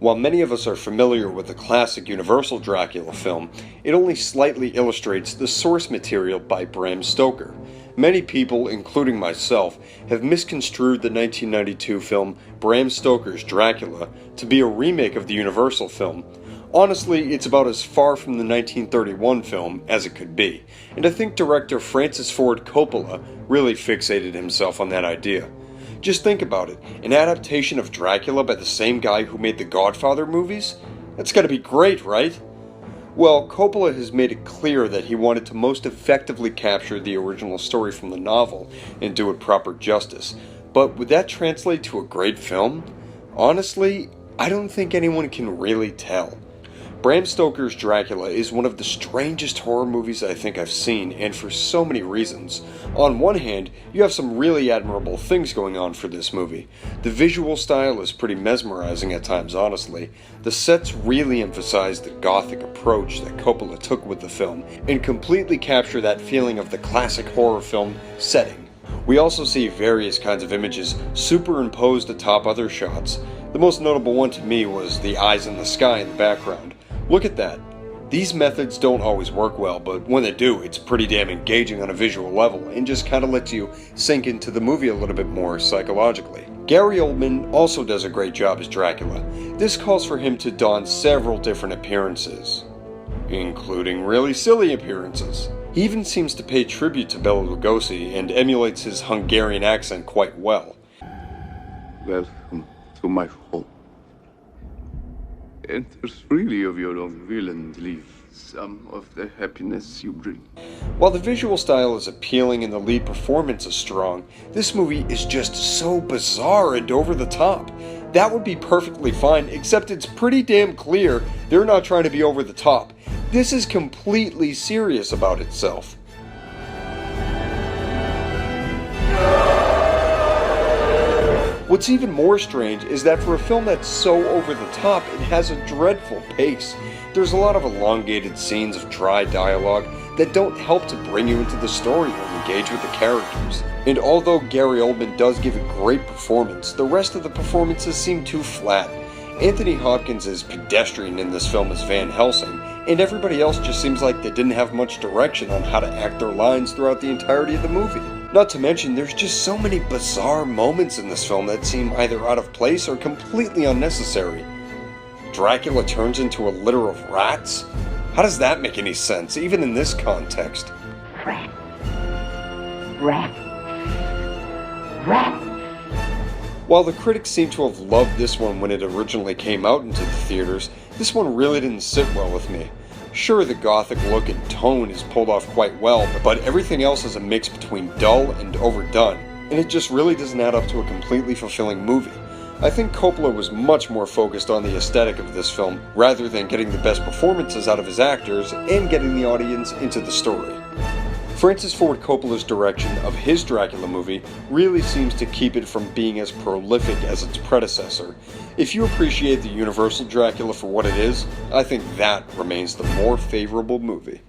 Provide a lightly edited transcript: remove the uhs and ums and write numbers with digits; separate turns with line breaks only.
While many of us are familiar with the classic Universal Dracula film, it only slightly illustrates the source material by Bram Stoker. Many people, including myself, have misconstrued the 1992 film Bram Stoker's Dracula to be a remake of the Universal film. Honestly, it's about as far from the 1931 film as it could be, and I think director Francis Ford Coppola really fixated himself on that idea. Just think about it, an adaptation of Dracula by the same guy who made the Godfather movies? That's gotta be great, right? Well, Coppola has made it clear that he wanted to most effectively capture the original story from the novel and do it proper justice. But would that translate to a great film? Honestly, I don't think anyone can really tell. Bram Stoker's Dracula is one of the strangest horror movies I think I've seen, and for so many reasons. On one hand, you have some really admirable things going on for this movie. The visual style is pretty mesmerizing at times, honestly. The sets really emphasize the gothic approach that Coppola took with the film, and completely capture that feeling of the classic horror film setting. We also see various kinds of images superimposed atop other shots. The most notable one to me was the eyes in the sky in the background. Look at that. These methods don't always work well, but when they do, it's pretty damn engaging on a visual level and just kind of lets you sink into the movie a little bit more psychologically. Gary Oldman also does a great job as Dracula. This calls for him to don several different appearances, including really silly appearances. He even seems to pay tribute to Bela Lugosi and emulates his Hungarian accent quite well.
Welcome to my home. Enter freely of your own will and leave some of the happiness you bring.
While the visual style is appealing and the lead performance is strong, this movie is just so bizarre and over the top. That would be perfectly fine, except it's pretty damn clear they're not trying to be over the top. This is completely serious about itself. What's even more strange is that for a film that's so over the top, it has a dreadful pace. There's a lot of elongated scenes of dry dialogue that don't help to bring you into the story or engage with the characters. And although Gary Oldman does give a great performance, the rest of the performances seem too flat. Anthony Hopkins is pedestrian in this film as Van Helsing, and everybody else just seems like they didn't have much direction on how to act their lines throughout the entirety of the movie. Not to mention, there's just so many bizarre moments in this film that seem either out of place or completely unnecessary. Dracula turns into a litter of rats? How does that make any sense, even in this context?
Rat. Rat. Rat.
While the critics seem to have loved this one when it originally came out into the theaters, this one really didn't sit well with me. Sure, the gothic look and tone is pulled off quite well, but everything else is a mix between dull and overdone, and it just really doesn't add up to a completely fulfilling movie. I think Coppola was much more focused on the aesthetic of this film, rather than getting the best performances out of his actors and getting the audience into the story. Francis Ford Coppola's direction of his Dracula movie really seems to keep it from being as prolific as its predecessor. If you appreciate the Universal Dracula for what it is, I think that remains the more favorable movie.